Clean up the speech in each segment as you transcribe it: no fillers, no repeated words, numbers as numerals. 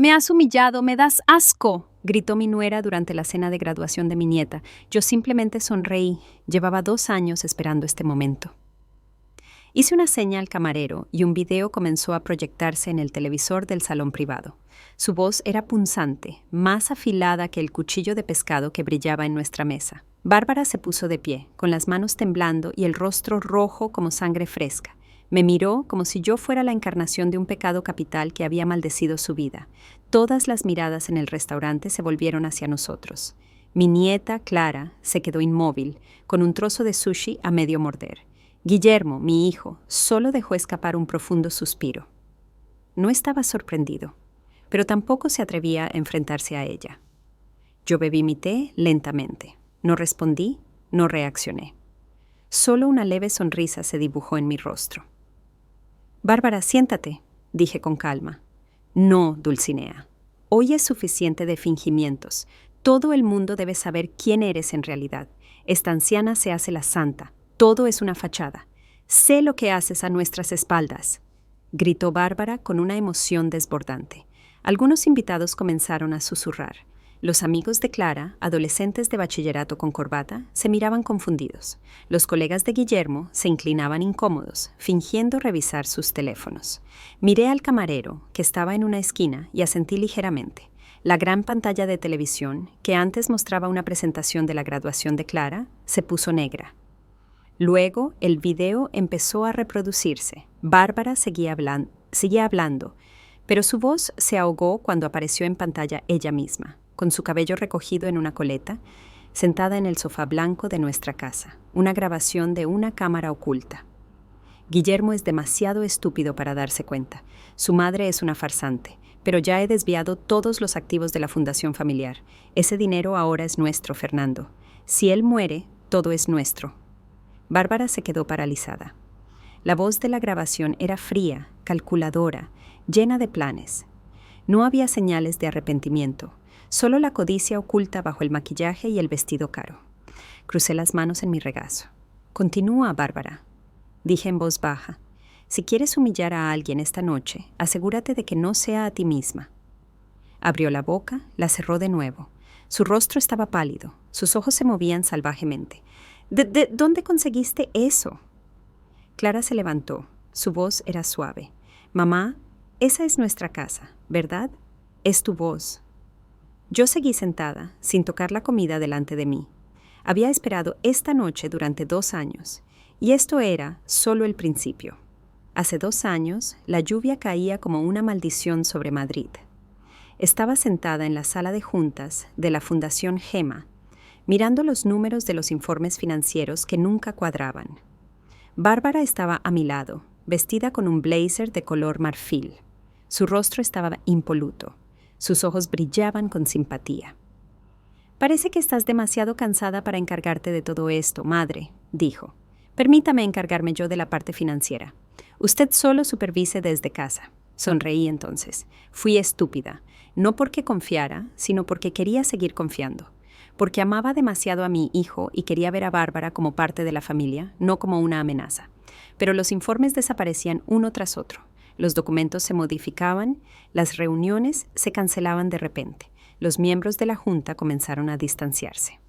Me has humillado, me das asco, gritó mi nuera durante la cena de graduación de mi nieta. Yo simplemente sonreí. Llevaba 2 años esperando este momento. Hice una seña al camarero y un video comenzó a proyectarse en el televisor del salón privado. Su voz era punzante, más afilada que el cuchillo de pescado que brillaba en nuestra mesa. Bárbara se puso de pie, con las manos temblando y el rostro rojo como sangre fresca. Me miró como si yo fuera la encarnación de un pecado capital que había maldecido su vida. Todas las miradas en el restaurante se volvieron hacia nosotros. Mi nieta, Clara, se quedó inmóvil, con un trozo de sushi a medio morder. Guillermo, mi hijo, solo dejó escapar un profundo suspiro. No estaba sorprendido, pero tampoco se atrevía a enfrentarse a ella. Yo bebí mi té lentamente. No respondí, no reaccioné. Solo una leve sonrisa se dibujó en mi rostro. «Bárbara, siéntate», dije con calma. «No, Dulcinea. Hoy es suficiente de fingimientos. Todo el mundo debe saber quién eres en realidad. Esta anciana se hace la santa. Todo es una fachada. Sé lo que haces a nuestras espaldas», gritó Bárbara con una emoción desbordante. Algunos invitados comenzaron a susurrar. Los amigos de Clara, adolescentes de bachillerato con corbata, se miraban confundidos. Los colegas de Guillermo se inclinaban incómodos, fingiendo revisar sus teléfonos. Miré al camarero, que estaba en una esquina, y asentí ligeramente. La gran pantalla de televisión, que antes mostraba una presentación de la graduación de Clara, se puso negra. Luego, el video empezó a reproducirse. Bárbara seguía hablando, pero su voz se ahogó cuando apareció en pantalla ella misma, con su cabello recogido en una coleta, sentada en el sofá blanco de nuestra casa, una grabación de una cámara oculta. Guillermo es demasiado estúpido para darse cuenta. Su madre es una farsante, pero ya he desviado todos los activos de la fundación familiar. Ese dinero ahora es nuestro, Fernando. Si él muere, todo es nuestro. Bárbara se quedó paralizada. La voz de la grabación era fría, calculadora, llena de planes. No había señales de arrepentimiento, solo la codicia oculta bajo el maquillaje y el vestido caro. Crucé las manos en mi regazo. «Continúa, Bárbara», dije en voz baja. «Si quieres humillar a alguien esta noche, asegúrate de que no sea a ti misma». Abrió la boca, la cerró de nuevo. Su rostro estaba pálido, sus ojos se movían salvajemente. ¿De dónde conseguiste eso?» Clara se levantó. Su voz era suave. «Mamá, esa es nuestra casa, ¿verdad? Es tu voz». Yo seguí sentada, sin tocar la comida delante de mí. Había esperado esta noche durante 2 años, y esto era solo el principio. Hace 2 años, la lluvia caía como una maldición sobre Madrid. Estaba sentada en la sala de juntas de la Fundación Gema, mirando los números de los informes financieros que nunca cuadraban. Bárbara estaba a mi lado, vestida con un blazer de color marfil. Su rostro estaba impoluto. Sus ojos brillaban con simpatía. «Parece que estás demasiado cansada para encargarte de todo esto, madre», dijo. «Permítame encargarme yo de la parte financiera. Usted solo supervise desde casa». Sonreí entonces. Fui estúpida, no porque confiara, sino porque quería seguir confiando. Porque amaba demasiado a mi hijo y quería ver a Bárbara como parte de la familia, no como una amenaza. Pero los informes desaparecían uno tras otro. Los documentos se modificaban, las reuniones se cancelaban de repente. Los miembros de la junta comenzaron a distanciarse.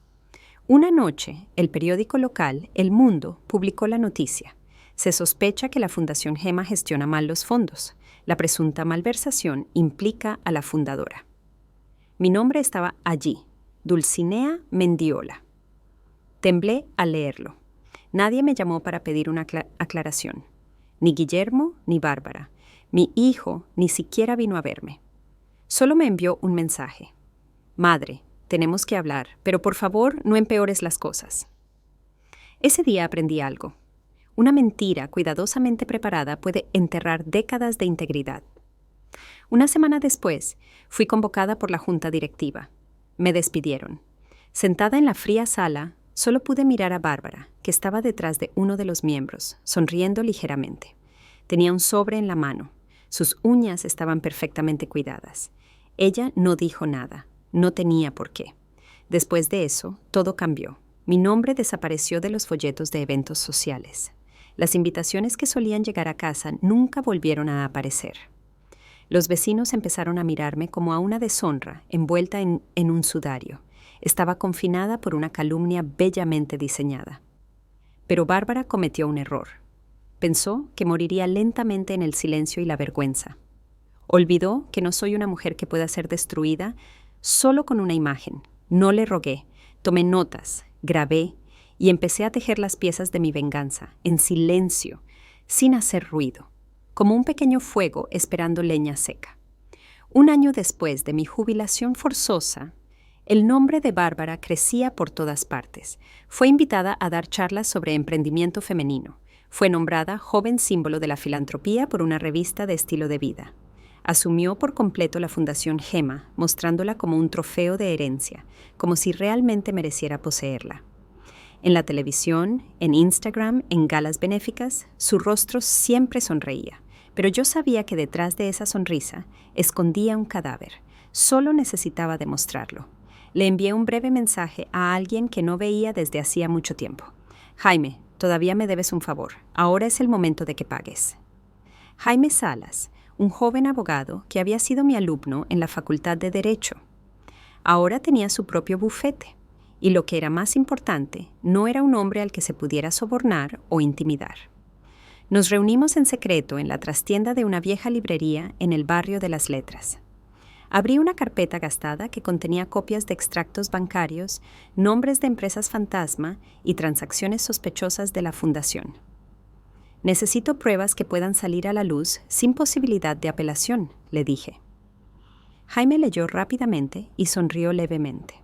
Una noche, el periódico local, El Mundo, publicó la noticia. Se sospecha que la Fundación Gema gestiona mal los fondos. La presunta malversación implica a la fundadora. Mi nombre estaba allí. Dulcinea Mendiola. Temblé al leerlo. Nadie me llamó para pedir una aclaración. Ni Guillermo ni Bárbara. Mi hijo ni siquiera vino a verme. Solo me envió un mensaje. «Madre, tenemos que hablar, pero por favor no empeores las cosas». Ese día aprendí algo. Una mentira cuidadosamente preparada puede enterrar décadas de integridad. Una semana después, fui convocada por la junta directiva. Me despidieron. Sentada en la fría sala, solo pude mirar a Bárbara, que estaba detrás de uno de los miembros, sonriendo ligeramente. Tenía un sobre en la mano. Sus uñas estaban perfectamente cuidadas. Ella no dijo nada. No tenía por qué. Después de eso, todo cambió. Mi nombre desapareció de los folletos de eventos sociales. Las invitaciones que solían llegar a casa nunca volvieron a aparecer. Los vecinos empezaron a mirarme como a una deshonra envuelta en un sudario. Estaba confinada por una calumnia bellamente diseñada. Pero Bárbara cometió un error. Pensó que moriría lentamente en el silencio y la vergüenza. Olvidó que no soy una mujer que pueda ser destruida solo con una imagen. No le rogué, tomé notas, grabé y empecé a tejer las piezas de mi venganza, en silencio, sin hacer ruido, como un pequeño fuego esperando leña seca. Un año después de mi jubilación forzosa, el nombre de Bárbara crecía por todas partes. Fue invitada a dar charlas sobre emprendimiento femenino. Fue nombrada joven símbolo de la filantropía por una revista de estilo de vida. Asumió por completo la Fundación Gema, mostrándola como un trofeo de herencia, como si realmente mereciera poseerla. En la televisión, en Instagram, en galas benéficas, su rostro siempre sonreía, pero yo sabía que detrás de esa sonrisa escondía un cadáver. Solo necesitaba demostrarlo. Le envié un breve mensaje a alguien que no veía desde hacía mucho tiempo. Jaime, todavía me debes un favor. Ahora es el momento de que pagues. Jaime Salas, un joven abogado que había sido mi alumno en la Facultad de Derecho. Ahora tenía su propio bufete, y lo que era más importante, no era un hombre al que se pudiera sobornar o intimidar. Nos reunimos en secreto en la trastienda de una vieja librería en el barrio de Las Letras. Abrí una carpeta gastada que contenía copias de extractos bancarios, nombres de empresas fantasma y transacciones sospechosas de la fundación. Necesito pruebas que puedan salir a la luz sin posibilidad de apelación, le dije. Jaime leyó rápidamente y sonrió levemente.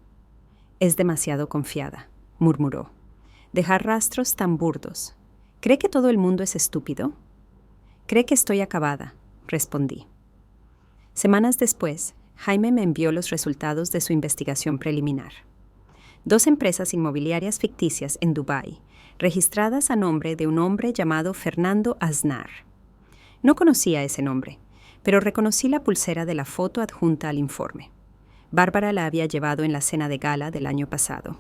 Es demasiado confiada, murmuró. Dejar rastros tan burdos. ¿Cree que todo el mundo es estúpido? Cree que estoy acabada, respondí. Semanas después, Jaime me envió los resultados de su investigación preliminar. 2 empresas inmobiliarias ficticias en Dubái, registradas a nombre de un hombre llamado Fernando Aznar. No conocía ese nombre, pero reconocí la pulsera de la foto adjunta al informe. Bárbara la había llevado en la cena de gala del año pasado.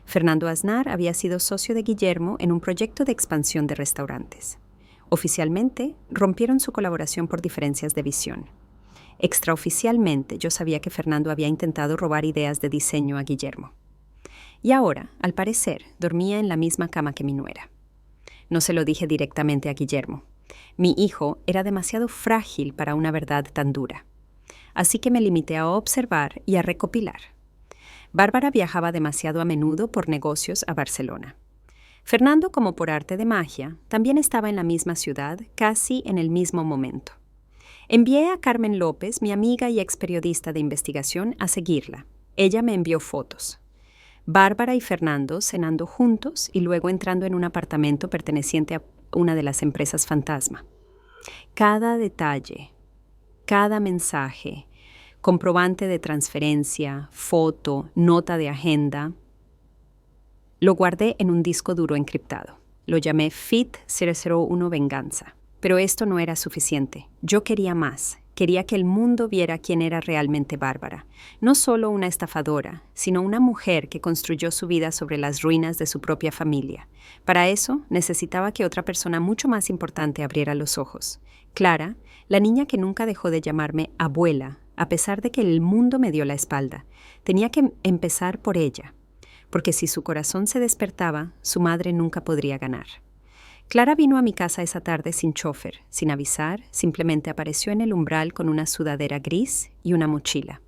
Fernando Aznar había sido socio de Guillermo en un proyecto de expansión de restaurantes. Oficialmente, rompieron su colaboración por diferencias de visión. Extraoficialmente, yo sabía que Fernando había intentado robar ideas de diseño a Guillermo. Y ahora, al parecer, dormía en la misma cama que mi nuera. No se lo dije directamente a Guillermo. Mi hijo era demasiado frágil para una verdad tan dura. Así que me limité a observar y a recopilar. Bárbara viajaba demasiado a menudo por negocios a Barcelona. Fernando, como por arte de magia, también estaba en la misma ciudad, casi en el mismo momento. Envié a Carmen López, mi amiga y ex periodista de investigación, a seguirla. Ella me envió fotos. Bárbara y Fernando cenando juntos y luego entrando en un apartamento perteneciente a una de las empresas fantasma. Cada detalle, cada mensaje, comprobante de transferencia, foto, nota de agenda, lo guardé en un disco duro encriptado. Lo llamé FIT 001 Venganza. Pero esto no era suficiente. Yo quería más. Quería que el mundo viera quién era realmente Bárbara. No solo una estafadora, sino una mujer que construyó su vida sobre las ruinas de su propia familia. Para eso, necesitaba que otra persona mucho más importante abriera los ojos. Clara, la niña que nunca dejó de llamarme abuela, a pesar de que el mundo me dio la espalda. Tenía que empezar por ella, porque si su corazón se despertaba, su madre nunca podría ganar. Clara vino a mi casa esa tarde sin chofer, sin avisar, simplemente apareció en el umbral con una sudadera gris y una mochila.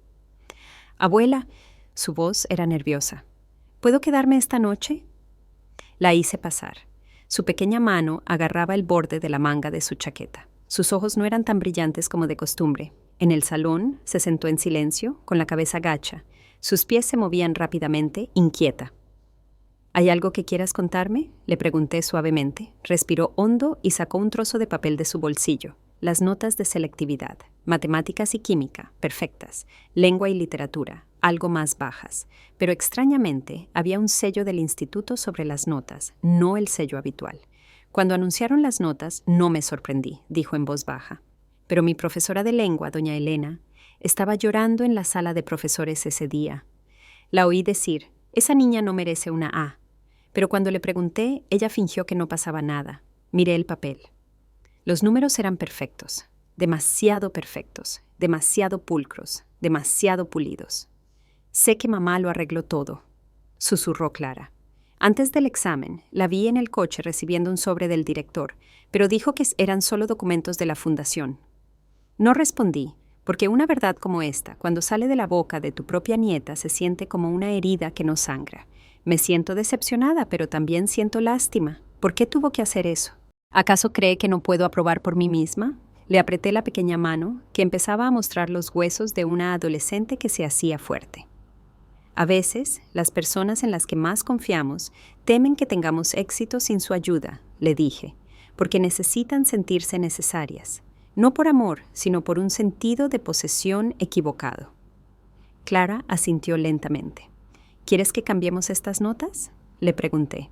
«Abuela», su voz era nerviosa. «¿Puedo quedarme esta noche?» La hice pasar. Su pequeña mano agarraba el borde de la manga de su chaqueta. Sus ojos no eran tan brillantes como de costumbre. En el salón se sentó en silencio, con la cabeza gacha. Sus pies se movían rápidamente, inquieta. «¿Hay algo que quieras contarme?», le pregunté suavemente. Respiró hondo y sacó un trozo de papel de su bolsillo. Las notas de selectividad, matemáticas y química, perfectas, lengua y literatura, algo más bajas. Pero extrañamente había un sello del instituto sobre las notas, no el sello habitual. Cuando anunciaron las notas, no me sorprendí, dijo en voz baja. Pero mi profesora de lengua, doña Elena, estaba llorando en la sala de profesores ese día. La oí decir, «Esa niña no merece una A». Pero cuando le pregunté, ella fingió que no pasaba nada. Miré el papel. Los números eran perfectos. demasiado perfectos, demasiado pulcros, demasiado pulidos. Sé que mamá lo arregló todo, susurró Clara. Antes del examen, la vi en el coche recibiendo un sobre del director, pero dijo que eran solo documentos de la fundación. No respondí, porque una verdad como esta, cuando sale de la boca de tu propia nieta, se siente como una herida que no sangra. Me siento decepcionada, pero también siento lástima. ¿Por qué tuvo que hacer eso? ¿Acaso cree que no puedo aprobar por mí misma? Le apreté la pequeña mano, que empezaba a mostrar los huesos de una adolescente que se hacía fuerte. A veces, las personas en las que más confiamos temen que tengamos éxito sin su ayuda, le dije, porque necesitan sentirse necesarias. No por amor, sino por un sentido de posesión equivocado. Clara asintió lentamente. ¿Quieres que cambiemos estas notas?, le pregunté.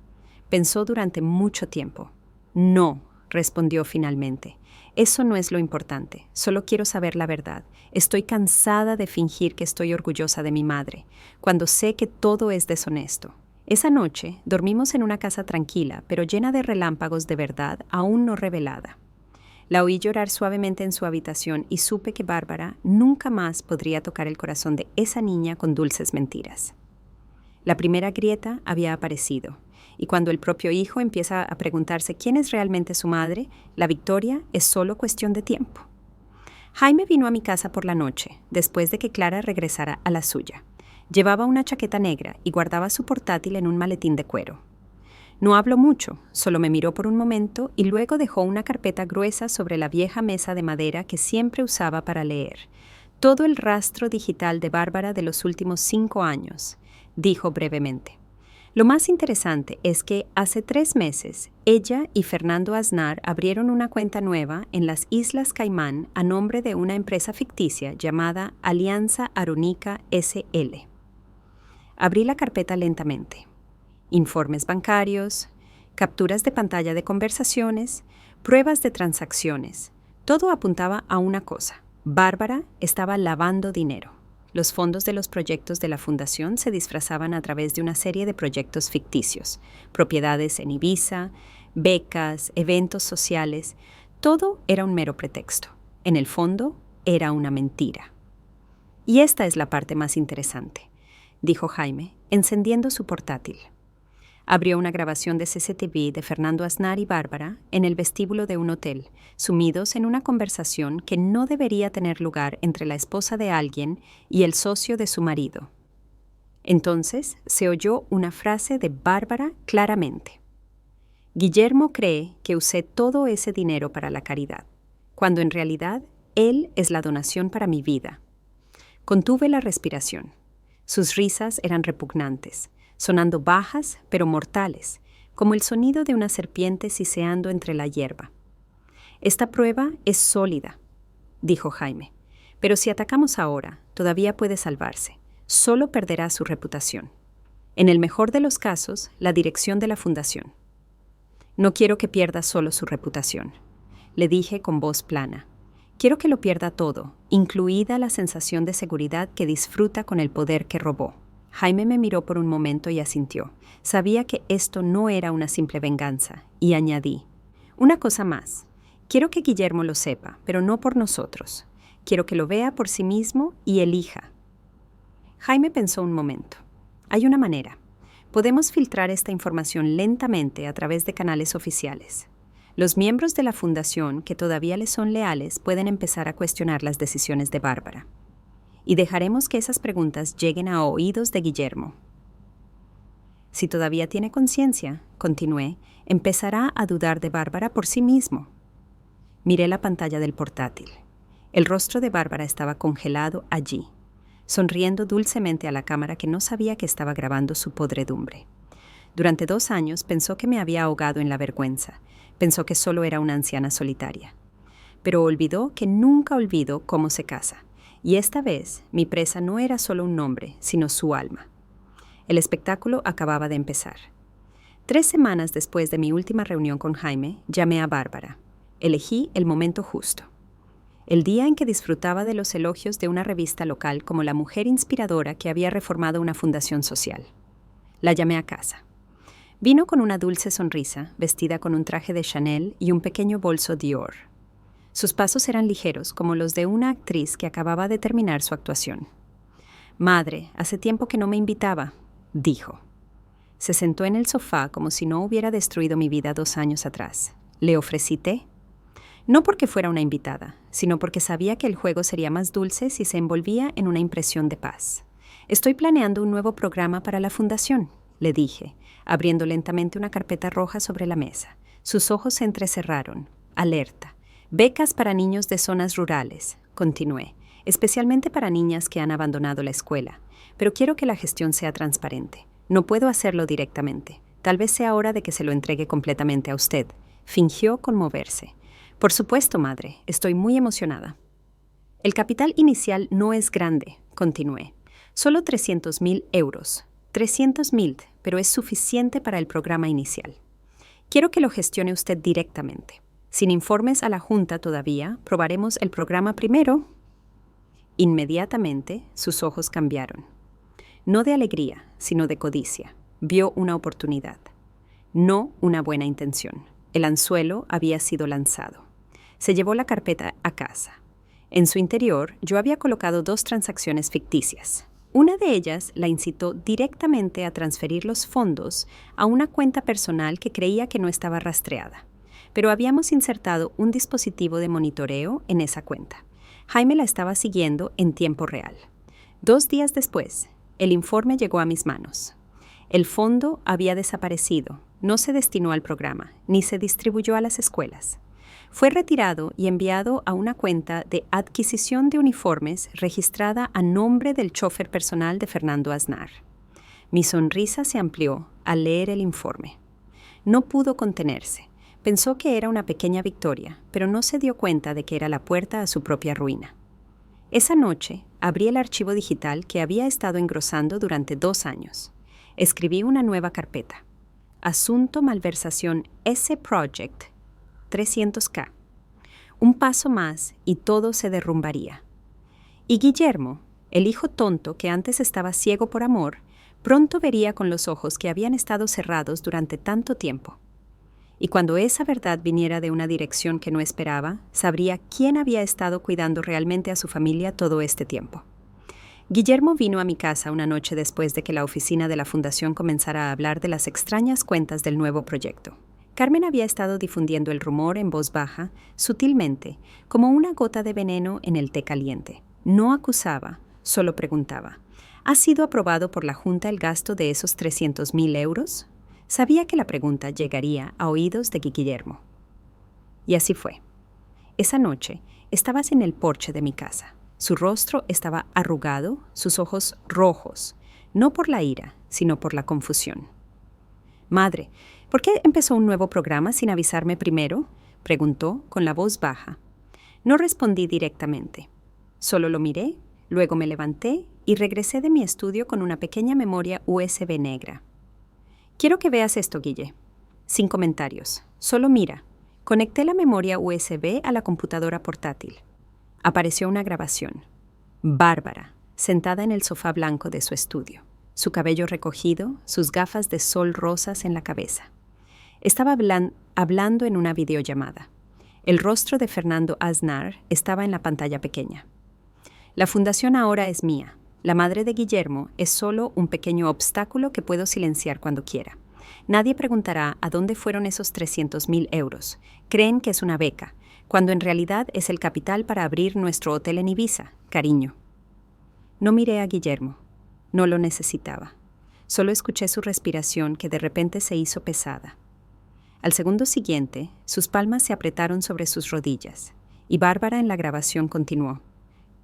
Pensó durante mucho tiempo. No, respondió finalmente. Eso no es lo importante. Solo quiero saber la verdad. Estoy cansada de fingir que estoy orgullosa de mi madre, cuando sé que todo es deshonesto. Esa noche dormimos en una casa tranquila, pero llena de relámpagos de verdad aún no revelada. La oí llorar suavemente en su habitación y supe que Bárbara nunca más podría tocar el corazón de esa niña con dulces mentiras. La primera grieta había aparecido, y cuando el propio hijo empieza a preguntarse quién es realmente su madre, la victoria es solo cuestión de tiempo. Jaime vino a mi casa por la noche, después de que Clara regresara a la suya. Llevaba una chaqueta negra y guardaba su portátil en un maletín de cuero. No habló mucho, solo me miró por un momento y luego dejó una carpeta gruesa sobre la vieja mesa de madera que siempre usaba para leer. Todo el rastro digital de Bárbara de los últimos 5 años, dijo brevemente. Lo más interesante es que hace 3 meses, ella y Fernando Aznar abrieron una cuenta nueva en las Islas Caimán a nombre de una empresa ficticia llamada Alianza Arónica S.L. Abrí la carpeta lentamente. Informes bancarios, capturas de pantalla de conversaciones, pruebas de transacciones. Todo apuntaba a una cosa. Bárbara estaba lavando dinero. Los fondos de los proyectos de la fundación se disfrazaban a través de una serie de proyectos ficticios, propiedades en Ibiza, becas, eventos sociales. Todo era un mero pretexto. En el fondo, era una mentira. Y esta es la parte más interesante, dijo Jaime, encendiendo su portátil. Abrió una grabación de CCTV de Fernando Aznar y Bárbara en el vestíbulo de un hotel, sumidos en una conversación que no debería tener lugar entre la esposa de alguien y el socio de su marido. Entonces se oyó una frase de Bárbara claramente. Guillermo cree que usé todo ese dinero para la caridad, cuando en realidad él es la donación para mi vida. Contuve la respiración. Sus risas eran repugnantes, sonando bajas pero mortales, como el sonido de una serpiente siseando entre la hierba. Esta prueba es sólida, dijo Jaime, pero si atacamos ahora, todavía puede salvarse. Solo perderá su reputación. En el mejor de los casos, la dirección de la fundación. No quiero que pierda solo su reputación, le dije con voz plana. Quiero que lo pierda todo, incluida la sensación de seguridad que disfruta con el poder que robó. Jaime me miró por un momento y asintió. Sabía que esto no era una simple venganza, y añadí, una cosa más. Quiero que Guillermo lo sepa, pero no por nosotros. Quiero que lo vea por sí mismo y elija. Jaime pensó un momento. Hay una manera. Podemos filtrar esta información lentamente a través de canales oficiales. Los miembros de la fundación que todavía le son leales pueden empezar a cuestionar las decisiones de Bárbara. Y dejaremos que esas preguntas lleguen a oídos de Guillermo. Si todavía tiene conciencia, continué, empezará a dudar de Bárbara por sí mismo. Miré la pantalla del portátil. El rostro de Bárbara estaba congelado allí, sonriendo dulcemente a la cámara que no sabía que estaba grabando su podredumbre. Durante 2 años pensó que me había ahogado en la vergüenza, pensó que solo era una anciana solitaria. Pero olvidó que nunca olvido cómo se casa. Y esta vez, mi presa no era solo un nombre, sino su alma. El espectáculo acababa de empezar. 3 semanas después de mi última reunión con Jaime, llamé a Bárbara. Elegí el momento justo. El día en que disfrutaba de los elogios de una revista local como la mujer inspiradora que había reformado una fundación social. La llamé a casa. Vino con una dulce sonrisa, vestida con un traje de Chanel y un pequeño bolso Dior. Sus pasos eran ligeros, como los de una actriz que acababa de terminar su actuación. «Madre, hace tiempo que no me invitaba», dijo. Se sentó en el sofá como si no hubiera destruido mi vida 2 años atrás. Le ofrecí té. No porque fuera una invitada, sino porque sabía que el juego sería más dulce si se envolvía en una impresión de paz. «Estoy planeando un nuevo programa para la fundación», le dije, abriendo lentamente una carpeta roja sobre la mesa. Sus ojos se entrecerraron, alerta. «Becas para niños de zonas rurales», continué, «especialmente para niñas que han abandonado la escuela. Pero quiero que la gestión sea transparente. No puedo hacerlo directamente. Tal vez sea hora de que se lo entregue completamente a usted». Fingió conmoverse. «Por supuesto, madre, estoy muy emocionada». «El capital inicial no es grande», continué. «Solo 300.000 euros. 300.000, pero es suficiente para el programa inicial. Quiero que lo gestione usted directamente. Sin informes a la Junta todavía, probaremos el programa primero». Inmediatamente, sus ojos cambiaron. No de alegría, sino de codicia. Vio una oportunidad. No una buena intención. El anzuelo había sido lanzado. Se llevó la carpeta a casa. En su interior, yo había colocado 2 transacciones ficticias. Una de ellas la incitó directamente a transferir los fondos a una cuenta personal que creía que no estaba rastreada. Pero habíamos insertado un dispositivo de monitoreo en esa cuenta. Jaime la estaba siguiendo en tiempo real. 2 días después, el informe llegó a mis manos. El fondo había desaparecido, no se destinó al programa, ni se distribuyó a las escuelas. Fue retirado y enviado a una cuenta de adquisición de uniformes registrada a nombre del chofer personal de Fernando Aznar. Mi sonrisa se amplió al leer el informe. No pudo contenerse. Pensó que era una pequeña victoria, pero no se dio cuenta de que era la puerta a su propia ruina. Esa noche, abrí el archivo digital que había estado engrosando durante 2 años. Escribí una nueva carpeta. Asunto malversación S Project 300K. Un paso más y todo se derrumbaría. Y Guillermo, el hijo tonto que antes estaba ciego por amor, pronto vería con los ojos que habían estado cerrados durante tanto tiempo. Y cuando esa verdad viniera de una dirección que no esperaba, sabría quién había estado cuidando realmente a su familia todo este tiempo. Guillermo vino a mi casa una noche después de que la oficina de la fundación comenzara a hablar de las extrañas cuentas del nuevo proyecto. Carmen había estado difundiendo el rumor en voz baja, sutilmente, como una gota de veneno en el té caliente. No acusaba, solo preguntaba. ¿Ha sido aprobado por la Junta el gasto de esos 300.000 euros? Sabía que la pregunta llegaría a oídos de Guillermo. Y así fue. Esa noche estabas en el porche de mi casa. Su rostro estaba arrugado, sus ojos rojos, no por la ira, sino por la confusión. «Madre, ¿por qué empezó un nuevo programa sin avisarme primero?», preguntó con la voz baja. No respondí directamente. Solo lo miré, luego me levanté y regresé de mi estudio con una pequeña memoria USB negra. «Quiero que veas esto, Guille». Sin comentarios. Solo mira. Conecté la memoria USB a la computadora portátil. Apareció una grabación. Bárbara, sentada en el sofá blanco de su estudio. Su cabello recogido, sus gafas de sol rosas en la cabeza. Estaba hablando en una videollamada. El rostro de Fernando Aznar estaba en la pantalla pequeña. «La fundación ahora es mía. La madre de Guillermo es solo un pequeño obstáculo que puedo silenciar cuando quiera. Nadie preguntará a dónde fueron esos 300.000 euros. Creen que es una beca, cuando en realidad es el capital para abrir nuestro hotel en Ibiza, cariño». No miré a Guillermo. No lo necesitaba. Solo escuché su respiración que de repente se hizo pesada. Al segundo siguiente, sus palmas se apretaron sobre sus rodillas, y Bárbara en la grabación continuó.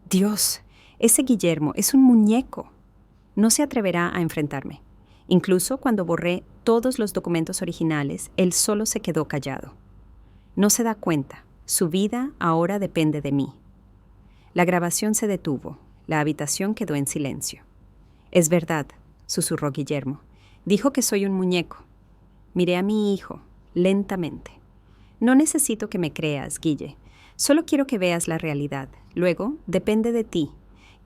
«Dios, ese Guillermo es un muñeco. No se atreverá a enfrentarme. Incluso cuando borré todos los documentos originales, él solo se quedó callado. No se da cuenta. Su vida ahora depende de mí». La grabación se detuvo. La habitación quedó en silencio. «Es verdad», susurró Guillermo. «Dijo que soy un muñeco». Miré a mi hijo, lentamente. «No necesito que me creas, Guille. Solo quiero que veas la realidad. Luego, depende de ti.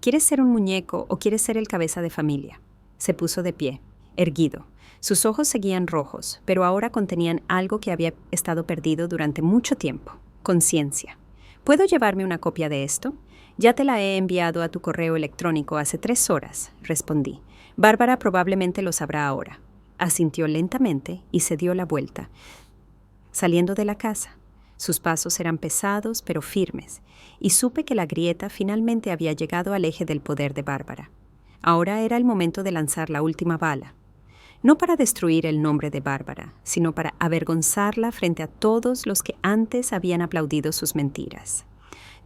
¿Quieres ser un muñeco o quieres ser el cabeza de familia?». Se puso de pie, erguido. Sus ojos seguían rojos, pero ahora contenían algo que había estado perdido durante mucho tiempo: conciencia. ¿Puedo llevarme una copia de esto? Ya te la he enviado a tu correo electrónico hace 3 horas, respondí. Bárbara probablemente lo sabrá ahora. Asintió lentamente y se dio la vuelta, saliendo de la casa. Sus pasos eran pesados pero firmes, y supe que la grieta finalmente había llegado al eje del poder de Bárbara. Ahora era el momento de lanzar la última bala. No para destruir el nombre de Bárbara, sino para avergonzarla frente a todos los que antes habían aplaudido sus mentiras.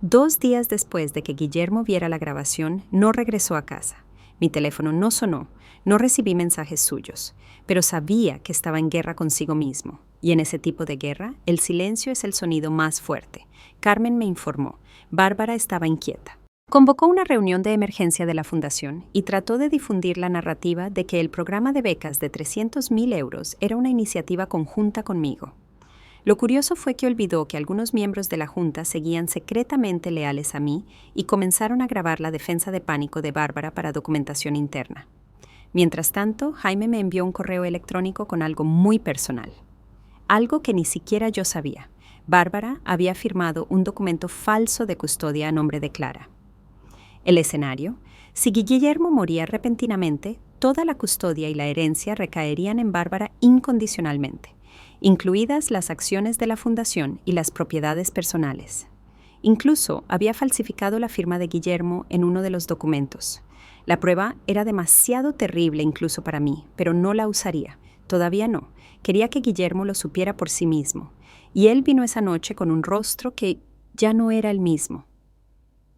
2 días después de que Guillermo viera la grabación, no regresó a casa. Mi teléfono no sonó, no recibí mensajes suyos, pero sabía que estaba en guerra consigo mismo. Y en ese tipo de guerra, el silencio es el sonido más fuerte. Carmen me informó. Bárbara estaba inquieta. Convocó una reunión de emergencia de la fundación y trató de difundir la narrativa de que el programa de becas de 300.000 euros era una iniciativa conjunta conmigo. Lo curioso fue que olvidó que algunos miembros de la Junta seguían secretamente leales a mí y comenzaron a grabar la defensa de pánico de Bárbara para documentación interna. Mientras tanto, Jaime me envió un correo electrónico con algo muy personal. Algo que ni siquiera yo sabía. Bárbara había firmado un documento falso de custodia a nombre de Clara. El escenario: si Guillermo moría repentinamente, toda la custodia y la herencia recaerían en Bárbara incondicionalmente, incluidas las acciones de la fundación y las propiedades personales. Incluso había falsificado la firma de Guillermo en uno de los documentos. La prueba era demasiado terrible incluso para mí, pero no la usaría. Todavía no. Quería que Guillermo lo supiera por sí mismo. Y él vino esa noche con un rostro que ya no era el mismo.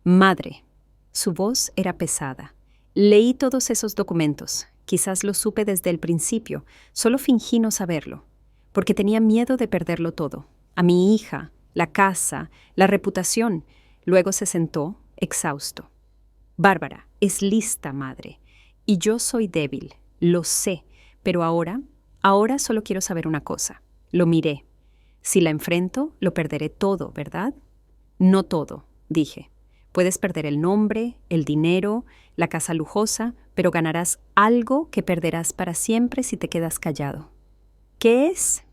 Madre. Su voz era pesada. Leí todos esos documentos. Quizás lo supe desde el principio. Solo fingí no saberlo. Porque tenía miedo de perderlo todo. A mi hija, la casa, la reputación. Luego se sentó, exhausto. Bárbara es lista, madre. Y yo soy débil. Lo sé. Pero ahora solo quiero saber una cosa. Lo miré. Si la enfrento, lo perderé todo, ¿verdad? No todo, dije. Puedes perder el nombre, el dinero, la casa lujosa, pero ganarás algo que perderás para siempre si te quedas callado. ¿Qué es?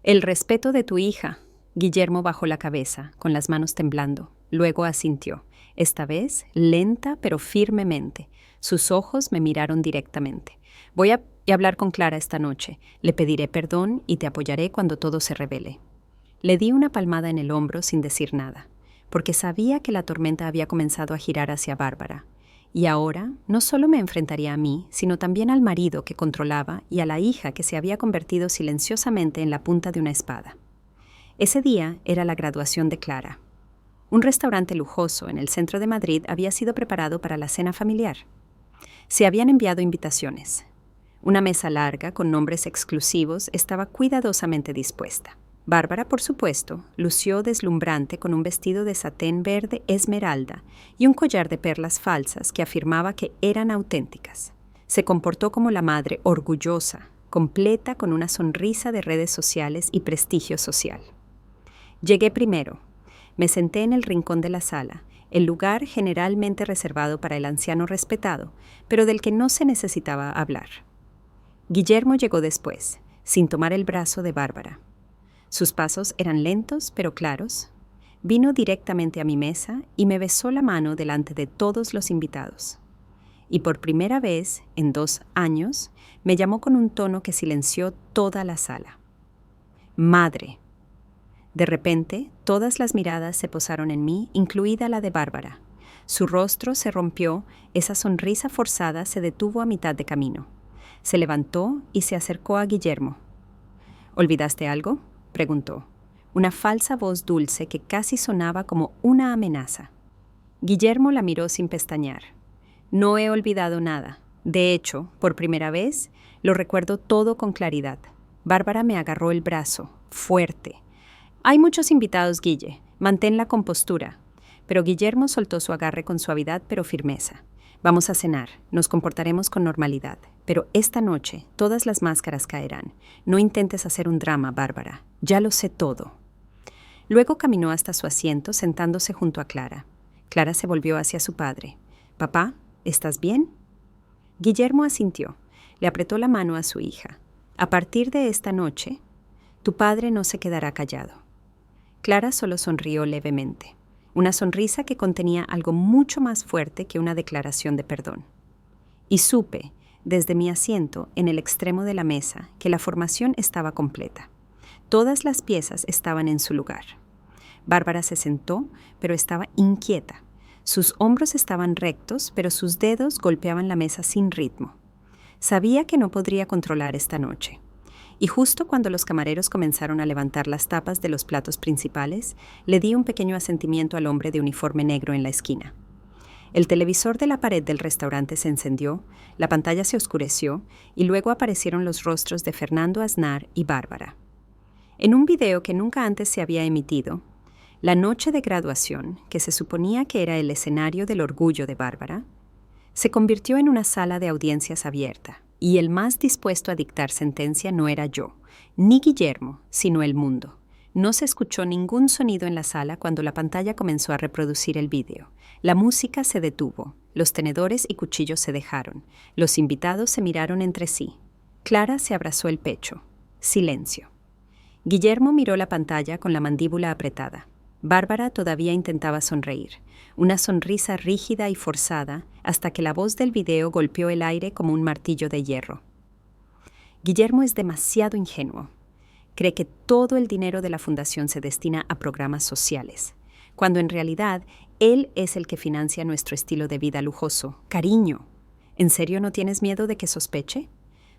El respeto de tu hija. Guillermo bajó la cabeza, con las manos temblando. Luego asintió, esta vez lenta pero firmemente. Sus ojos me miraron directamente. Voy a hablar con Clara esta noche. Le pediré perdón y te apoyaré cuando todo se revele. Le di una palmada en el hombro sin decir nada, porque sabía que la tormenta había comenzado a girar hacia Bárbara. Y ahora no solo me enfrentaría a mí, sino también al marido que controlaba y a la hija que se había convertido silenciosamente en la punta de una espada. Ese día era la graduación de Clara. Un restaurante lujoso en el centro de Madrid había sido preparado para la cena familiar. Se habían enviado invitaciones. Una mesa larga con nombres exclusivos estaba cuidadosamente dispuesta. Bárbara, por supuesto, lució deslumbrante con un vestido de satén verde esmeralda y un collar de perlas falsas que afirmaba que eran auténticas. Se comportó como la madre orgullosa, completa con una sonrisa de redes sociales y prestigio social. Llegué primero. Me senté en el rincón de la sala, el lugar generalmente reservado para el anciano respetado, pero del que no se necesitaba hablar. Guillermo llegó después, sin tomar el brazo de Bárbara. Sus pasos eran lentos pero claros. Vino directamente a mi mesa y me besó la mano delante de todos los invitados. Y por primera vez, en 2 años, me llamó con un tono que silenció toda la sala. Madre. De repente, todas las miradas se posaron en mí, incluida la de Bárbara. Su rostro se rompió, esa sonrisa forzada se detuvo a mitad de camino. Se levantó y se acercó a Guillermo. ¿Olvidaste algo?, preguntó. Una falsa voz dulce que casi sonaba como una amenaza. Guillermo la miró sin pestañear. No he olvidado nada. De hecho, por primera vez, lo recuerdo todo con claridad. Bárbara me agarró el brazo, fuerte. Hay muchos invitados, Guille. Mantén la compostura. Pero Guillermo soltó su agarre con suavidad pero firmeza. Vamos a cenar, nos comportaremos con normalidad. Pero esta noche todas las máscaras caerán. No intentes hacer un drama, Bárbara. Ya lo sé todo. Luego caminó hasta su asiento, sentándose junto a Clara. Clara se volvió hacia su padre. «Papá, ¿estás bien?» Guillermo asintió. Le apretó la mano a su hija. «A partir de esta noche, tu padre no se quedará callado». Clara solo sonrió levemente, una sonrisa que contenía algo mucho más fuerte que una declaración de perdón. Y supe, desde mi asiento en el extremo de la mesa, que la formación estaba completa. Todas las piezas estaban en su lugar. Bárbara se sentó, pero estaba inquieta. Sus hombros estaban rectos, pero sus dedos golpeaban la mesa sin ritmo. Sabía que no podría controlar esta noche. Y justo cuando los camareros comenzaron a levantar las tapas de los platos principales, le di un pequeño asentimiento al hombre de uniforme negro en la esquina. El televisor de la pared del restaurante se encendió, la pantalla se oscureció y luego aparecieron los rostros de Fernando Aznar y Bárbara. En un video que nunca antes se había emitido, la noche de graduación, que se suponía que era el escenario del orgullo de Bárbara, se convirtió en una sala de audiencias abierta, y el más dispuesto a dictar sentencia no era yo, ni Guillermo, sino el mundo. No se escuchó ningún sonido en la sala cuando la pantalla comenzó a reproducir el vídeo. La música se detuvo, los tenedores y cuchillos se dejaron, los invitados se miraron entre sí. Clara se abrazó el pecho. Silencio. Guillermo miró la pantalla con la mandíbula apretada. Bárbara todavía intentaba sonreír, una sonrisa rígida y forzada, hasta que la voz del video golpeó el aire como un martillo de hierro. Guillermo es demasiado ingenuo. Cree que todo el dinero de la fundación se destina a programas sociales, cuando en realidad él es el que financia nuestro estilo de vida lujoso. Cariño, ¿en serio no tienes miedo de que sospeche?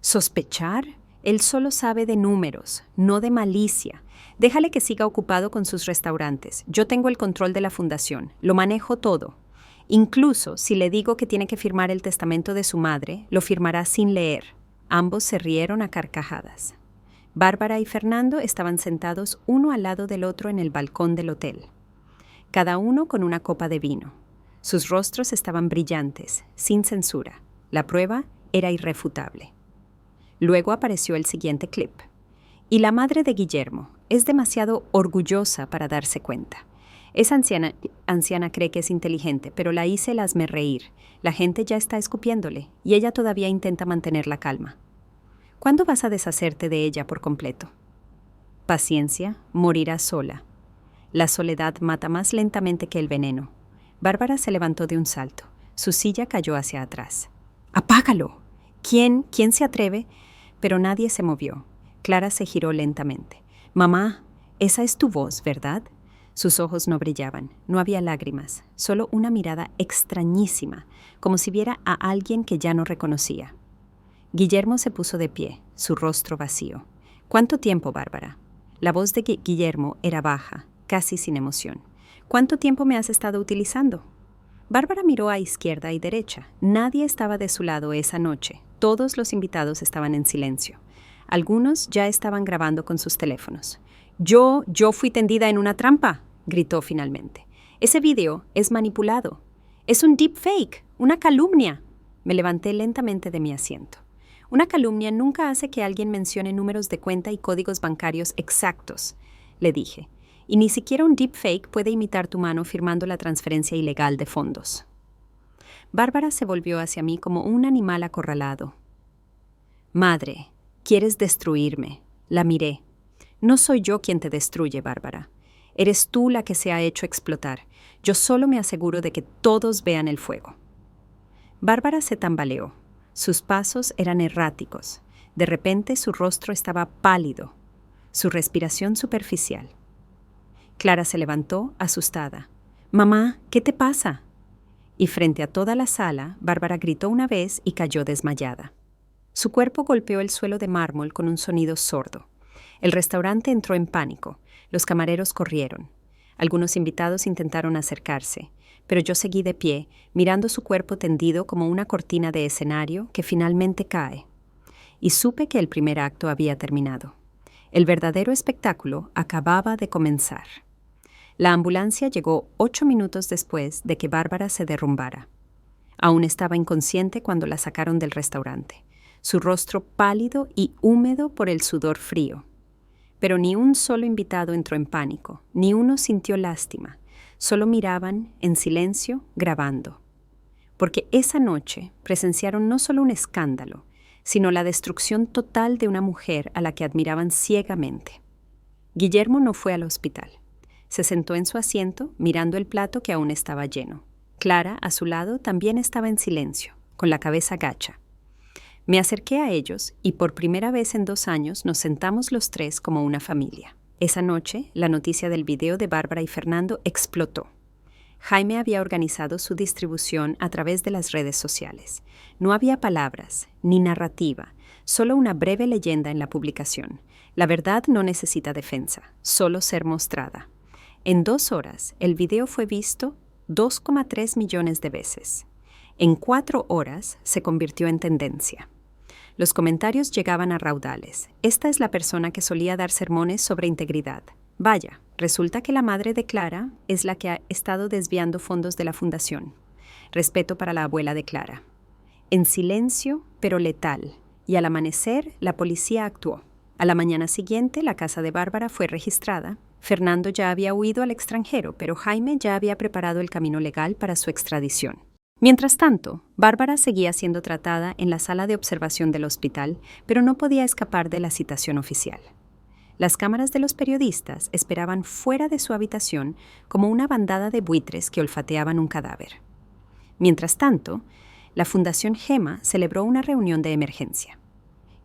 ¿Sospechar? Él solo sabe de números, no de malicia. Déjale que siga ocupado con sus restaurantes. Yo tengo el control de la fundación, lo manejo todo. Incluso si le digo que tiene que firmar el testamento de su madre, lo firmará sin leer. Ambos se rieron a carcajadas. Bárbara y Fernando estaban sentados uno al lado del otro en el balcón del hotel, cada uno con una copa de vino. Sus rostros estaban brillantes, sin censura. La prueba era irrefutable. Luego apareció el siguiente clip. Y la madre de Guillermo es demasiado orgullosa para darse cuenta. Esa anciana cree que es inteligente, pero la hice el hazmerreír. La gente ya está escupiéndole y ella todavía intenta mantener la calma. ¿Cuándo vas a deshacerte de ella por completo? Paciencia, morirá sola. La soledad mata más lentamente que el veneno. Bárbara se levantó de un salto. Su silla cayó hacia atrás. ¡Apágalo! ¿Quién se atreve? Pero nadie se movió. Clara se giró lentamente. «Mamá, esa es tu voz, ¿verdad?» Sus ojos no brillaban, no había lágrimas, solo una mirada extrañísima, como si viera a alguien que ya no reconocía. Guillermo se puso de pie, su rostro vacío. «¿Cuánto tiempo, Bárbara?» La voz de Guillermo era baja, casi sin emoción. «¿Cuánto tiempo me has estado utilizando?» Bárbara miró a izquierda y derecha. Nadie estaba de su lado esa noche. Todos los invitados estaban en silencio. Algunos ya estaban grabando con sus teléfonos. Yo fui tendida en una trampa», gritó finalmente. «Ese video es manipulado. Es un deepfake, una calumnia». Me levanté lentamente de mi asiento. Una calumnia nunca hace que alguien mencione números de cuenta y códigos bancarios exactos, le dije. Y ni siquiera un deepfake puede imitar tu mano firmando la transferencia ilegal de fondos. Bárbara se volvió hacia mí como un animal acorralado. «Madre, quieres destruirme». La miré. «No soy yo quien te destruye, Bárbara. Eres tú la que se ha hecho explotar. Yo solo me aseguro de que todos vean el fuego». Bárbara se tambaleó. Sus pasos eran erráticos. De repente su rostro estaba pálido, su respiración superficial. Clara se levantó, asustada. «Mamá, ¿qué te pasa?» Y frente a toda la sala, Bárbara gritó una vez y cayó desmayada. Su cuerpo golpeó el suelo de mármol con un sonido sordo. El restaurante entró en pánico. Los camareros corrieron. Algunos invitados intentaron acercarse, pero yo seguí de pie, mirando su cuerpo tendido como una cortina de escenario que finalmente cae. Y supe que el primer acto había terminado. El verdadero espectáculo acababa de comenzar. La ambulancia llegó 8 minutos después de que Bárbara se derrumbara. Aún estaba inconsciente cuando la sacaron del restaurante, su rostro pálido y húmedo por el sudor frío. Pero ni un solo invitado entró en pánico, ni uno sintió lástima. Solo miraban, en silencio, grabando. Porque esa noche presenciaron no solo un escándalo, sino la destrucción total de una mujer a la que admiraban ciegamente. Guillermo no fue al hospital. Se sentó en su asiento, mirando el plato que aún estaba lleno. Clara, a su lado, también estaba en silencio, con la cabeza gacha. Me acerqué a ellos y por primera vez en 2 años nos sentamos los tres como una familia. Esa noche, la noticia del video de Bárbara y Fernando explotó. Jaime había organizado su distribución a través de las redes sociales. No había palabras, ni narrativa, solo una breve leyenda en la publicación. La verdad no necesita defensa, solo ser mostrada. En 2 horas, el video fue visto 2,3 millones de veces. En 4 horas, se convirtió en tendencia. Los comentarios llegaban a raudales. Esta es la persona que solía dar sermones sobre integridad. Vaya, resulta que la madre de Clara es la que ha estado desviando fondos de la fundación. Respeto para la abuela de Clara. En silencio, pero letal. Y al amanecer, la policía actuó. A la mañana siguiente, la casa de Bárbara fue registrada. Fernando ya había huido al extranjero, pero Jaime ya había preparado el camino legal para su extradición. Mientras tanto, Bárbara seguía siendo tratada en la sala de observación del hospital, pero no podía escapar de la citación oficial. Las cámaras de los periodistas esperaban fuera de su habitación como una bandada de buitres que olfateaban un cadáver. Mientras tanto, la Fundación Gema celebró una reunión de emergencia.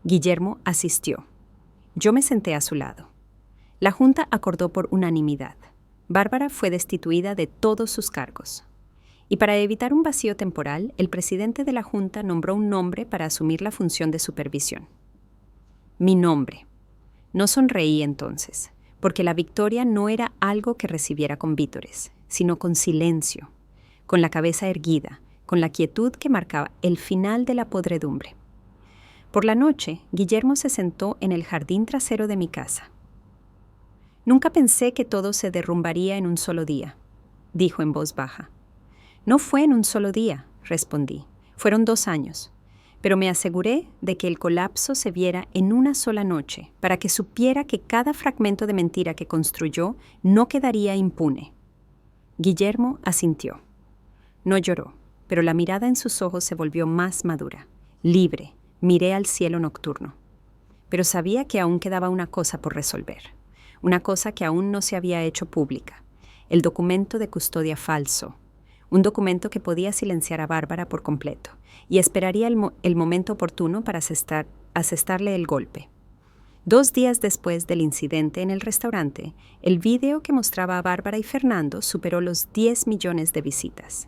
Guillermo asistió. Yo me senté a su lado. La Junta acordó por unanimidad. Bárbara fue destituida de todos sus cargos. Y para evitar un vacío temporal, el presidente de la Junta nombró un nombre para asumir la función de supervisión. Mi nombre. No sonreí entonces, porque la victoria no era algo que recibiera con vítores, sino con silencio, con la cabeza erguida, con la quietud que marcaba el final de la podredumbre. Por la noche, Guillermo se sentó en el jardín trasero de mi casa. Nunca pensé que todo se derrumbaría en un solo día, dijo en voz baja. No fue en un solo día, respondí. Fueron 2 años. Pero me aseguré de que el colapso se viera en una sola noche, para que supiera que cada fragmento de mentira que construyó no quedaría impune. Guillermo asintió. No lloró, pero la mirada en sus ojos se volvió más madura. Libre, miré al cielo nocturno. Pero sabía que aún quedaba una cosa por resolver. Una cosa que aún no se había hecho pública. El documento de custodia falso. Un documento que podía silenciar a Bárbara por completo y esperaría el momento oportuno para asestarle el golpe. 2 días después del incidente en el restaurante, el video que mostraba a Bárbara y Fernando superó los 10 millones de visitas.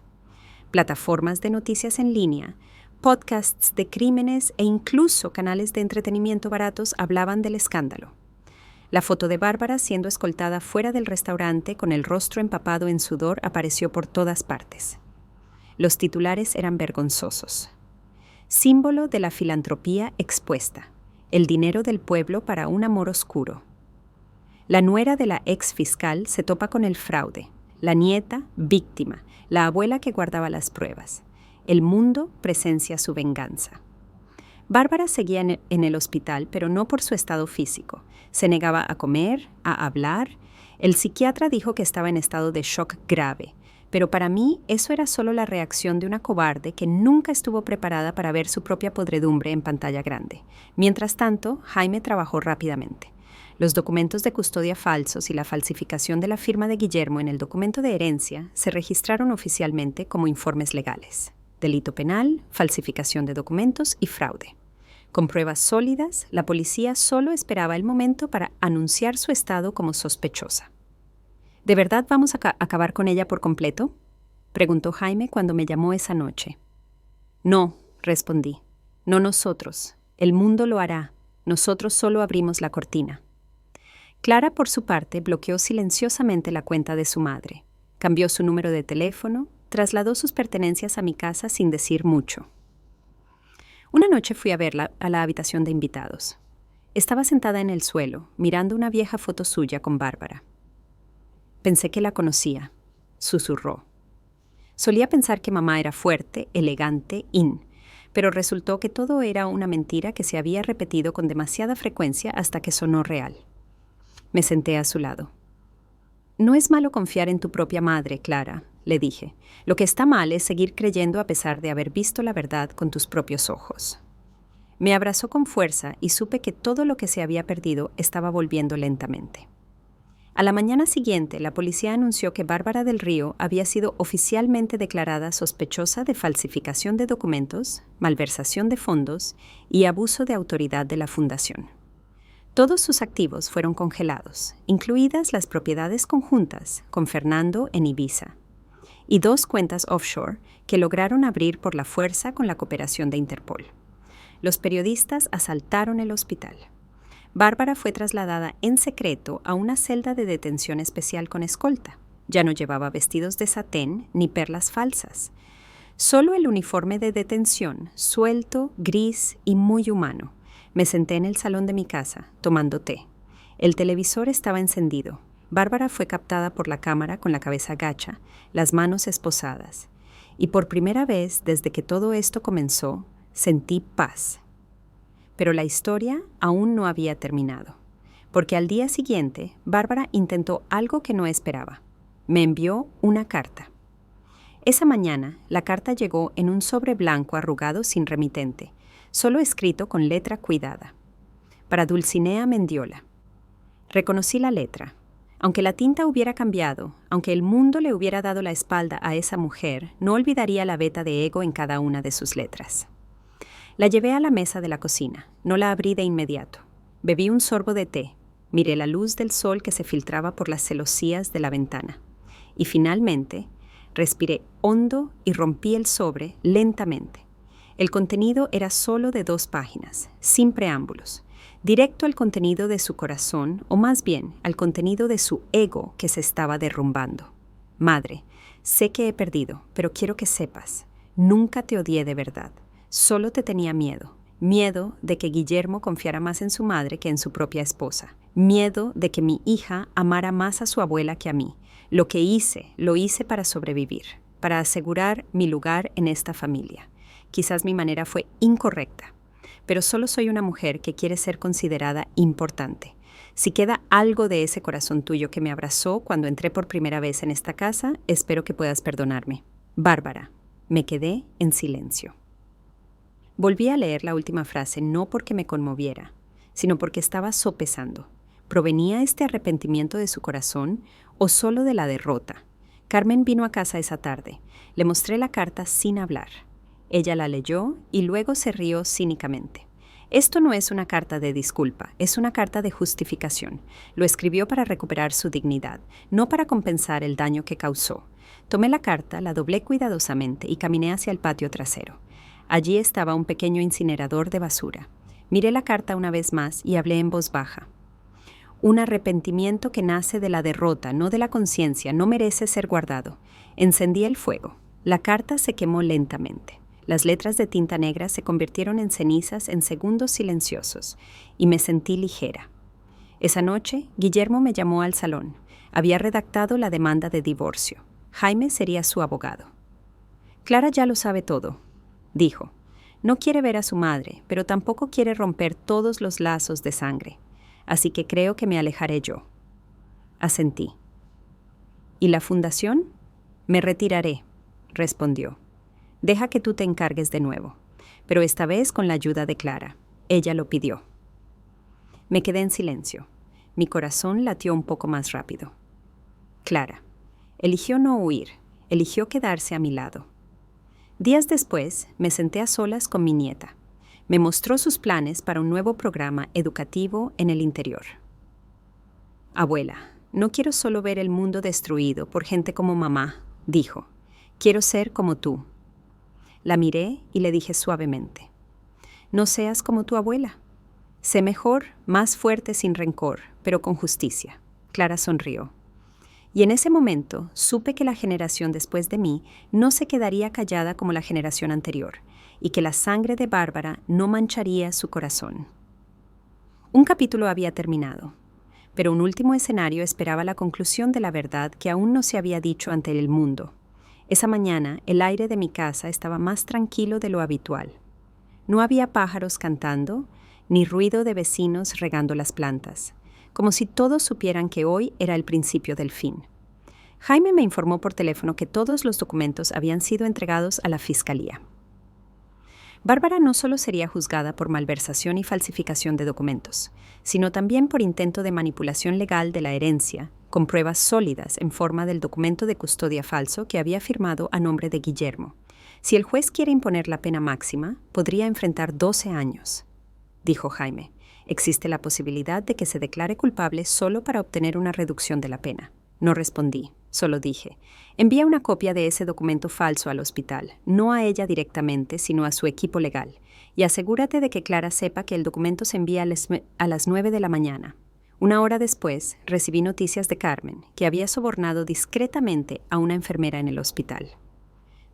Plataformas de noticias en línea, podcasts de crímenes e incluso canales de entretenimiento baratos hablaban del escándalo. La foto de Bárbara siendo escoltada fuera del restaurante con el rostro empapado en sudor apareció por todas partes. Los titulares eran vergonzosos. Símbolo de la filantropía expuesta, el dinero del pueblo para un amor oscuro. La nuera de la ex fiscal se topa con el fraude, la nieta víctima, la abuela que guardaba las pruebas. El mundo presencia su venganza. Bárbara seguía en el hospital, pero no por su estado físico. Se negaba a comer, a hablar. El psiquiatra dijo que estaba en estado de shock grave, pero para mí eso era solo la reacción de una cobarde que nunca estuvo preparada para ver su propia podredumbre en pantalla grande. Mientras tanto, Jaime trabajó rápidamente. Los documentos de custodia falsos y la falsificación de la firma de Guillermo en el documento de herencia se registraron oficialmente como informes legales. Delito penal, falsificación de documentos y fraude. Con pruebas sólidas, la policía solo esperaba el momento para anunciar su estado como sospechosa. ¿De verdad vamos a acabar con ella por completo?, preguntó Jaime cuando me llamó esa noche. No, respondí. No nosotros. El mundo lo hará. Nosotros solo abrimos la cortina. Clara, por su parte, bloqueó silenciosamente la cuenta de su madre. Cambió su número de teléfono, trasladó sus pertenencias a mi casa sin decir mucho. Una noche fui a verla a la habitación de invitados. Estaba sentada en el suelo, mirando una vieja foto suya con Bárbara. Pensé que la conocía, susurró. Solía pensar que mamá era fuerte, elegante, pero resultó que todo era una mentira que se había repetido con demasiada frecuencia hasta que sonó real. Me senté a su lado. No es malo confiar en tu propia madre, Clara, le dije. Lo que está mal es seguir creyendo a pesar de haber visto la verdad con tus propios ojos. Me abrazó con fuerza y supe que todo lo que se había perdido estaba volviendo lentamente. A la mañana siguiente, la policía anunció que Bárbara del Río había sido oficialmente declarada sospechosa de falsificación de documentos, malversación de fondos y abuso de autoridad de la fundación. Todos sus activos fueron congelados, incluidas las propiedades conjuntas con Fernando en Ibiza, y 2 cuentas offshore que lograron abrir por la fuerza con la cooperación de Interpol. Los periodistas asaltaron el hospital. Bárbara fue trasladada en secreto a una celda de detención especial con escolta. Ya no llevaba vestidos de satén ni perlas falsas. Solo el uniforme de detención, suelto, gris y muy humano. Me senté en el salón de mi casa, tomando té. El televisor estaba encendido. Bárbara fue captada por la cámara con la cabeza gacha, las manos esposadas. Y por primera vez desde que todo esto comenzó, sentí paz. Pero la historia aún no había terminado, porque al día siguiente, Bárbara intentó algo que no esperaba. Me envió una carta. Esa mañana, la carta llegó en un sobre blanco arrugado sin remitente, solo escrito con letra cuidada. Para Dulcinea Mendiola. Reconocí la letra. Aunque la tinta hubiera cambiado, aunque el mundo le hubiera dado la espalda a esa mujer, no olvidaría la veta de ego en cada una de sus letras. La llevé a la mesa de la cocina. No la abrí de inmediato. Bebí un sorbo de té. Miré la luz del sol que se filtraba por las celosías de la ventana. Y finalmente, respiré hondo y rompí el sobre lentamente. El contenido era solo de 2 páginas, sin preámbulos, directo al contenido de su corazón, o más bien al contenido de su ego que se estaba derrumbando. Madre, sé que he perdido, pero quiero que sepas, nunca te odié de verdad. Solo te tenía miedo. Miedo de que Guillermo confiara más en su madre que en su propia esposa. Miedo de que mi hija amara más a su abuela que a mí. Lo que hice, lo hice para sobrevivir, para asegurar mi lugar en esta familia. Quizás mi manera fue incorrecta, pero solo soy una mujer que quiere ser considerada importante. Si queda algo de ese corazón tuyo que me abrazó cuando entré por primera vez en esta casa, espero que puedas perdonarme. Bárbara. Me quedé en silencio. Volví a leer la última frase no porque me conmoviera, sino porque estaba sopesando. ¿Provenía este arrepentimiento de su corazón o solo de la derrota? Carmen vino a casa esa tarde. Le mostré la carta sin hablar. Ella la leyó y luego se rió cínicamente. Esto no es una carta de disculpa, es una carta de justificación. Lo escribió para recuperar su dignidad, no para compensar el daño que causó. Tomé la carta, la doblé cuidadosamente y caminé hacia el patio trasero. Allí estaba un pequeño incinerador de basura. Miré la carta una vez más y hablé en voz baja. Un arrepentimiento que nace de la derrota, no de la conciencia, no merece ser guardado. Encendí el fuego. La carta se quemó lentamente. Las letras de tinta negra se convirtieron en cenizas en segundos silenciosos, y me sentí ligera. Esa noche, Guillermo me llamó al salón. Había redactado la demanda de divorcio. Jaime sería su abogado. Clara ya lo sabe todo, dijo. No quiere ver a su madre, pero tampoco quiere romper todos los lazos de sangre. Así que creo que me alejaré yo. Asentí. ¿Y la fundación? Me retiraré, respondió. Deja que tú te encargues de nuevo, pero esta vez con la ayuda de Clara. Ella lo pidió. Me quedé en silencio. Mi corazón latió un poco más rápido. Clara. Eligió no huir, eligió quedarse a mi lado. Días después, me senté a solas con mi nieta. Me mostró sus planes para un nuevo programa educativo en el interior. Abuela, no quiero solo ver el mundo destruido por gente como mamá, dijo. Quiero ser como tú. La miré y le dije suavemente. No seas como tu abuela. Sé mejor, más fuerte sin rencor, pero con justicia. Clara sonrió. Y en ese momento supe que la generación después de mí no se quedaría callada como la generación anterior, y que la sangre de Bárbara no mancharía su corazón. Un capítulo había terminado, pero un último escenario esperaba la conclusión de la verdad que aún no se había dicho ante el mundo. Esa mañana el aire de mi casa estaba más tranquilo de lo habitual. No había pájaros cantando, ni ruido de vecinos regando las plantas, como si todos supieran que hoy era el principio del fin. Jaime me informó por teléfono que todos los documentos habían sido entregados a la fiscalía. Bárbara no solo sería juzgada por malversación y falsificación de documentos, sino también por intento de manipulación legal de la herencia con pruebas sólidas en forma del documento de custodia falso que había firmado a nombre de Guillermo. Si el juez quiere imponer la pena máxima, podría enfrentar 12 años, dijo Jaime. Existe la posibilidad de que se declare culpable solo para obtener una reducción de la pena. No respondí, solo dije, envía una copia de ese documento falso al hospital, no a ella directamente, sino a su equipo legal, y asegúrate de que Clara sepa que el documento se envía a las 9 de la mañana. Una hora después, recibí noticias de Carmen, que había sobornado discretamente a una enfermera en el hospital.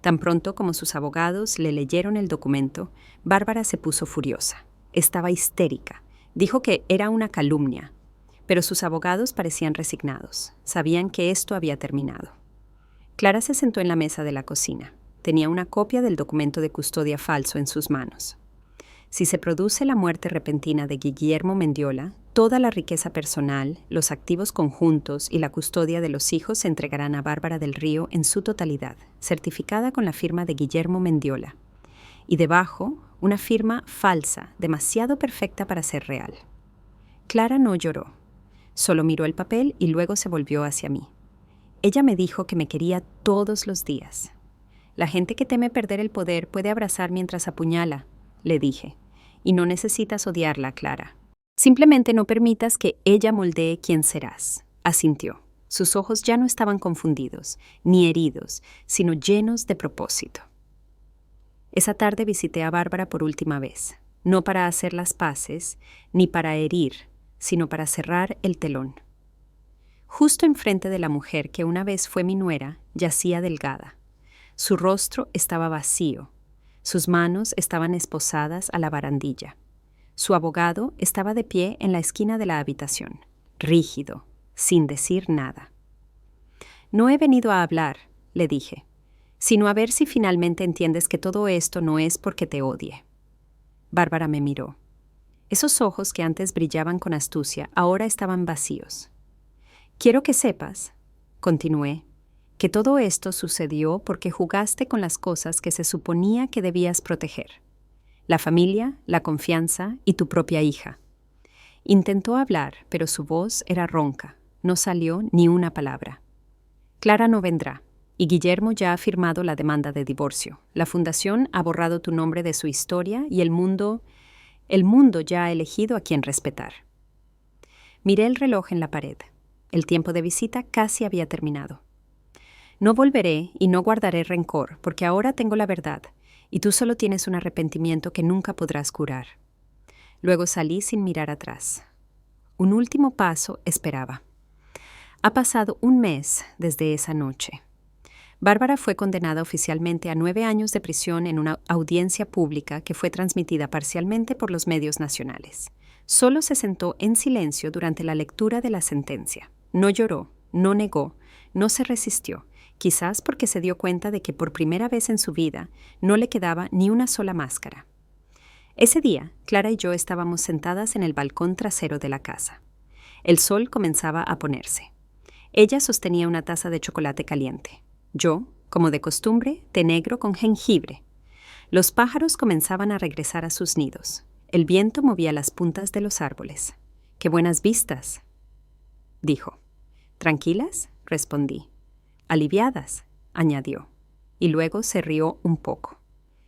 Tan pronto como sus abogados le leyeron el documento, Bárbara se puso furiosa. Estaba histérica. Dijo que era una calumnia, pero sus abogados parecían resignados. Sabían que esto había terminado. Clara se sentó en la mesa de la cocina. Tenía una copia del documento de custodia falso en sus manos. Si se produce la muerte repentina de Guillermo Mendiola, toda la riqueza personal, los activos conjuntos y la custodia de los hijos se entregarán a Bárbara del Río en su totalidad, certificada con la firma de Guillermo Mendiola. Y debajo, una firma falsa, demasiado perfecta para ser real. Clara no lloró. Solo miró el papel y luego se volvió hacia mí. Ella me dijo que me quería todos los días. La gente que teme perder el poder puede abrazar mientras apuñala, le dije. Y no necesitas odiarla, Clara. Simplemente no permitas que ella moldee quién serás, asintió. Sus ojos ya no estaban confundidos, ni heridos, sino llenos de propósito. Esa tarde visité a Bárbara por última vez, no para hacer las paces, ni para herir, sino para cerrar el telón. Justo enfrente de la mujer que una vez fue mi nuera, yacía delgada. Su rostro estaba vacío. Sus manos estaban esposadas a la barandilla. Su abogado estaba de pie en la esquina de la habitación, rígido, sin decir nada. No he venido a hablar, le dije, sino a ver si finalmente entiendes que todo esto no es porque te odie. Bárbara me miró. Esos ojos que antes brillaban con astucia ahora estaban vacíos. Quiero que sepas, continué, que todo esto sucedió porque jugaste con las cosas que se suponía que debías proteger. La familia, la confianza y tu propia hija. Intentó hablar, pero su voz era ronca. No salió ni una palabra. Clara no vendrá, y Guillermo ya ha firmado la demanda de divorcio. La fundación ha borrado tu nombre de su historia y el mundo ya ha elegido a quien respetar. Miré el reloj en la pared. El tiempo de visita casi había terminado. No volveré y no guardaré rencor, porque ahora tengo la verdad, y tú solo tienes un arrepentimiento que nunca podrás curar. Luego salí sin mirar atrás. Un último paso esperaba. Ha pasado un mes desde esa noche. Bárbara fue condenada oficialmente a 9 años de prisión en una audiencia pública que fue transmitida parcialmente por los medios nacionales. Solo se sentó en silencio durante la lectura de la sentencia. No lloró, no negó, no se resistió, quizás porque se dio cuenta de que por primera vez en su vida no le quedaba ni una sola máscara. Ese día, Clara y yo estábamos sentadas en el balcón trasero de la casa. El sol comenzaba a ponerse. Ella sostenía una taza de chocolate caliente. Yo, como de costumbre, té negro con jengibre. Los pájaros comenzaban a regresar a sus nidos. El viento movía las puntas de los árboles. ¡Qué buenas vistas!, dijo. ¿Tranquilas?, respondí. Aliviadas, añadió. Y luego se rió un poco.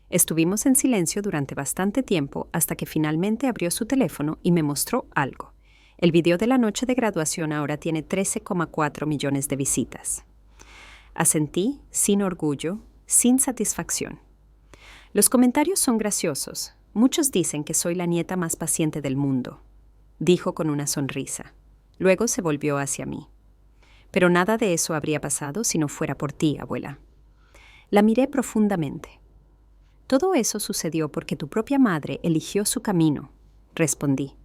Estuvimos en silencio durante bastante tiempo hasta que finalmente abrió su teléfono y me mostró algo. El video de la noche de graduación ahora tiene 13,4 millones de visitas. Asentí, sin orgullo, sin satisfacción. Los comentarios son graciosos. Muchos dicen que soy la nieta más paciente del mundo, dijo con una sonrisa. Luego se volvió hacia mí. Pero nada de eso habría pasado si no fuera por ti, abuela. La miré profundamente. Todo eso sucedió porque tu propia madre eligió su camino, respondí.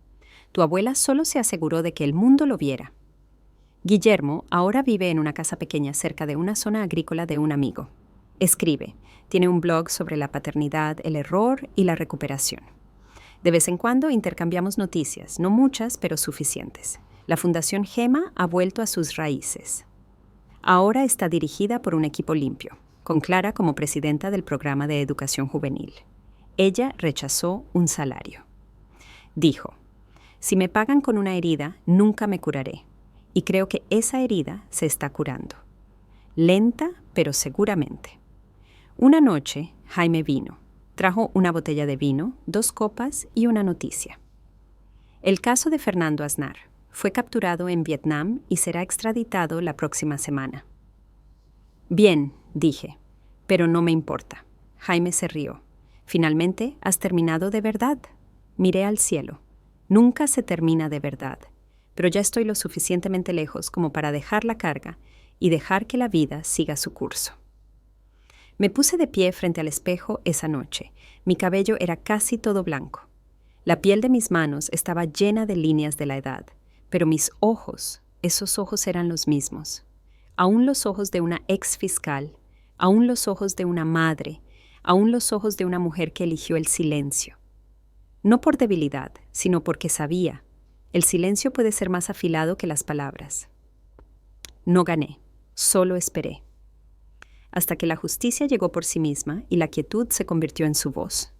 Tu abuela solo se aseguró de que el mundo lo viera. Guillermo ahora vive en una casa pequeña cerca de una zona agrícola de un amigo. Escribe, tiene un blog sobre la paternidad, el error y la recuperación. De vez en cuando intercambiamos noticias, no muchas, pero suficientes. La Fundación Gema ha vuelto a sus raíces. Ahora está dirigida por un equipo limpio, con Clara como presidenta del programa de educación juvenil. Ella rechazó un salario. Dijo, si me pagan con una herida, nunca me curaré. y creo que esa herida se está curando. Lenta, pero seguramente. Una noche, Jaime vino. Trajo una botella de vino, 2 copas y una noticia. El caso de Fernando Aznar. Fue capturado en Vietnam y será extraditado la próxima semana. Bien, dije, pero no me importa. Jaime se rió. Finalmente, ¿has terminado de verdad? Miré al cielo. Nunca se termina de verdad, pero ya estoy lo suficientemente lejos como para dejar la carga y dejar que la vida siga su curso. Me puse de pie frente al espejo esa noche. Mi cabello era casi todo blanco. La piel de mis manos estaba llena de líneas de la edad, pero mis ojos, esos ojos eran los mismos. Aún los ojos de una ex fiscal, aún los ojos de una madre, aún los ojos de una mujer que eligió el silencio. No por debilidad, sino porque sabía. El silencio puede ser más afilado que las palabras. No gané, solo esperé. Hasta que la justicia llegó por sí misma y la quietud se convirtió en su voz.